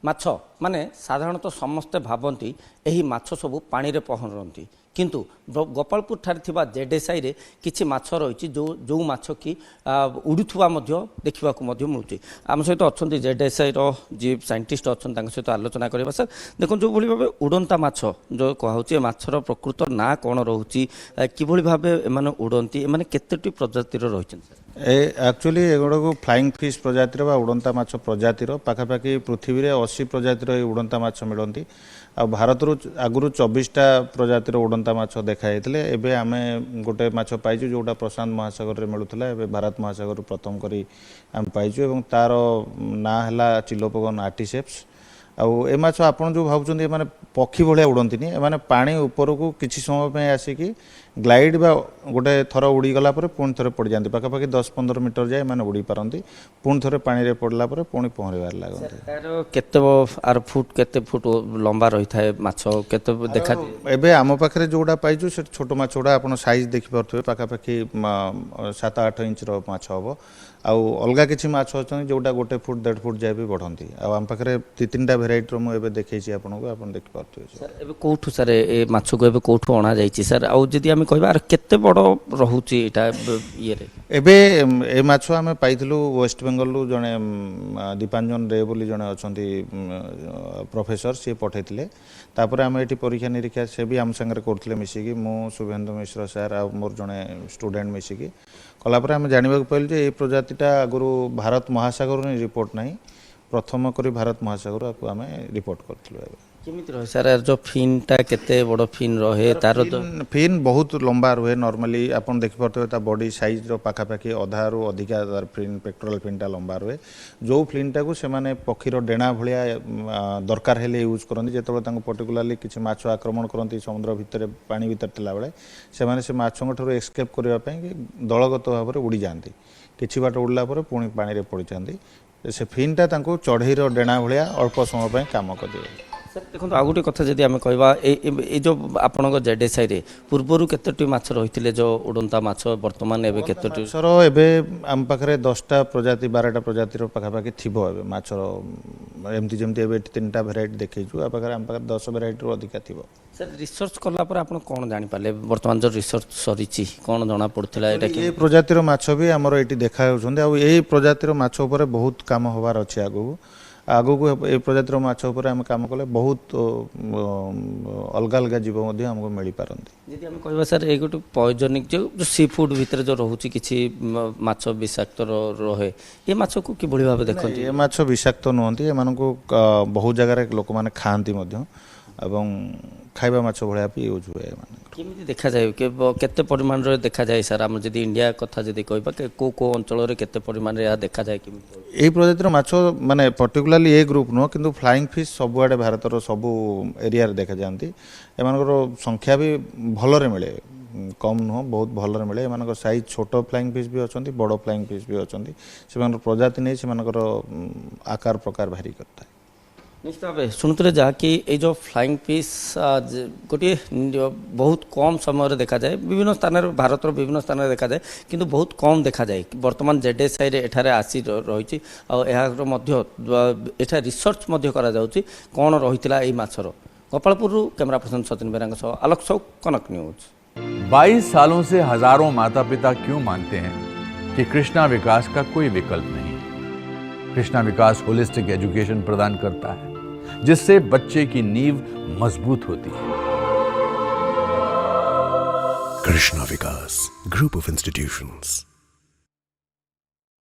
ମାଛ ମାନେ ସାଧାରଣତଃ ସମସ୍ତେ ଭାବନ୍ତି ଏହି ମାଛ ସବୁ ପାଣିରେ ପହଁରନ୍ତି କିନ୍ତୁ ଗୋପାଳପୁର ଠାରେ ଥିବା ଜେଡେସାଇରେ କିଛି ମାଛ ରହିଛି ଯେଉଁ ମାଛ କି ଉଡ଼ୁଥିବା ମଧ୍ୟ ଦେଖିବାକୁ ମଧ୍ୟ ମିଳୁଛି। ଆମ ସହିତ ଅଛନ୍ତି ଜେଡେସାଇର ଯିଏ ସାଇଣ୍ଟିଷ୍ଟ ଅଛନ୍ତି ତାଙ୍କ ସହିତ ଆଲୋଚନା କରିବା। ସାର୍ ଦେଖନ୍ତୁ ଯେଉଁଭଳି ଭାବେ ଉଡ଼ନ୍ତା ମାଛ ଯେଉଁ କୁହାହେଉଛି ଏ ମାଛର ପ୍ରକୃତ ନାଁ କ'ଣ ରହୁଛି, କିଭଳି ଭାବେ ଏମାନେ ଉଡ଼ନ୍ତି, ଏମାନେ କେତୋଟି ପ୍ରଜାତିର ରହିଛନ୍ତି? एक्चुअली एगुड़ा फ्लाइंग फिश प्रजातिर उड़ंता माछ प्रजातिर पाखापाखि पृथ्वी में 80 प्रजातिर उड़ंता माछ मिलती। आ भारत आगुरी 24टा प्रजातिर उड़ंता माछ देखाई एबे आमे गोटे माछ पाइछु जोटा प्रशांत महासागर में मिलूला। एबे भारत महासागर प्रथम करी आम पाइछु एवं तार ना है चिलोपगन आर्टिसेप्स। आउ ए माछ आपन जो भावुଛନ୍ତି एमाने पक्षी भलिया उड़ंतीनी, एमाने पानी ऊपर को किछि समय पे आसिकी ग्लाइड बा गोटे थर उड़ी गला पर पुणी थरे पड़ जाती। पाखापाखि 10-15 मीटर जाए माने उड़ी पारती, पुणी थरे पानी रे पड़ला पर पुणी पहरिबार लागନ୍ତି। तार केते आर फुट केते फुट लंबा रही थाए माछ केते देखा? एबे आम पाखरे जोडा पाइछु से छोट माछ उडा आपण साइज देखि परथबे पाखापाखि 7-8 इंच रो माछ हबो। आउ अलगा किछि माछ अछन जोडा गोटे फुट 1.5 फुट जाय भी बढ़ंती। आ आम पाखरे 3-3टा भेराइटी रो मु एबे देखैछि आपन को, आपन देखि परथबे। सर एबे कोठु सर ए माछ को एबे कोठु अणा जाईछि सर? आउ जदि हम कहबा केते बड़ रहुछि एटा ये रे? एबे ए माछ आमे पाइथिलु वेस्ट बेंगल रु जने दीपांजन रे बोली जने अछंती प्रोफेसर से पठैथिले। तापर आमे एठी परीक्षा निरीक्षा से भी आम संगे करथिले मिसिकी, मु शुभेंद्र मिश्र सर आ मोर जने स्टूडेंट मिसिकी कला पर आमे जानिबा पाइल जे ए प्रजातिटा आगुरु भारत महासागर ने रिपोर्ट नाही, प्रथम करी भारत महासागर आकु आमे रिपोर्ट करथिलु। एबे केमिति रहे सर जो फिनटा केते बड़ फिन रहे? तार फिन बहुत लंबा रहे। नॉर्मली आपन देखि परते ता बॉडी साइज रो पाखापाखि अधा रु अधिका तार फिन पेक्टोरल फिनटा लंबा रहे। जो फिनटा को से माने पक्षी रो डेना भलिया दरकार हेले यूज करंती। जेतबे तांको पर्टिकुलरली किछि माछ आक्रमण करंती समुद्र भितर पानी भितर तिला बेले से माने से माछंग ठरो एस्केप करबा पई दलगत भाव रे उड़ी जांती। किछि बाट उड़ला पर पुणी पानी रे पड़ी जांती। से फिनटा तांको चढ़ई रो डेना भलिया अल्प समय पई काम कर दिए। सर देखो आउ गोटे कथा जदि आम कहवा ये जो आपण जेडेसाई रे पूर्वर केतोटी माछ रही जो उड़ंता माछ वर्तमान एबे केतोटी? सर एबे आम पाखरे 10टा प्रजाति 12टा प्रजातिर पाखापाखि थिबो। एबे माछर एमती जेमती एबे 3टा भेराइटी देखैछु। आ पाखरे आम पाखरे 10 भेराइटी रो अधिका थिबो। सर रिसर्च करला पर आपण कोन जानि पाले वर्तमान जो रिसर्च सरीची कोन जणा पड़थिला एटा कि ए प्रजातिर माछ भी हमर एटी देखा होछन्ते। आ ए प्रजातिर माछ ऊपर बहुत काम होबार अछि। आगो को ए प्रजातिर माछ ऊपर हम काम कले बहुत अलग अलग जीव मध्य हमको मिल पारंती। यदि हम कहबा सर ए गोटे पॉइजनिक जो सी फूड भीतर जो रहउची किछि माछ विषाक्त रहे, ए माछ को कि बढी भाबे देखंती? ए माछ विषाक्त नहंती, ए मानको बहुत जगह रे लोक माने खांती मध्य एवं खाइबा माछ भलिया भी यूज हुए। केमिति देखा जाय केते परिमाण रे देखा जाय सर? हम जदि इंडिया कथा जदि कहबा को अंचल रे केते परिमाण रे देखा जाय केमिति? ए प्रजातिर माछ माने पर्टिकुलरली ए ग्रुप नो किंतु फ्लाइंग फिश सब आडे भारतर सब एरिया रे देखा जानती। एमानकर संख्या भी भल रे मिले, कम नुह बहुत भल रे मिले। एमानकर साइज छोट फ्लाइंग फिश भी अछंती, बड़ फ्लाइंग फिश भी अछंती। सेमानकर प्रजाति नै सेमानकर आकार प्रकार भारी करता है। निश्चित भाव शुणुते जहाँकि ये जो फ्लाइंग फिश गोटे बहुत कम समय देखा जाए विभिन्न स्थान भारत विभिन्न स्थान देखा जाए किंतु बहुत कम देखा जाए। वर्तमान जेडेसाई एठारे आसी रही एठा रिसर्च कौन रही माछर। गोपालपुर कैमरा पर्सन सचिन बेरा आलोक सौ, कनक न्यूज। 22 सालों से हजारों माता पिता क्यों मानते हैं कि कृष्णा विकास का कोई विकल्प नहीं। कृष्णा विकास होलिस्टिक एजुकेशन प्रदान करता है जिससे बच्चे की नींव मजबूत होती है। कृष्णा विकास ग्रुप ऑफ इंस्टीट्यूशंस।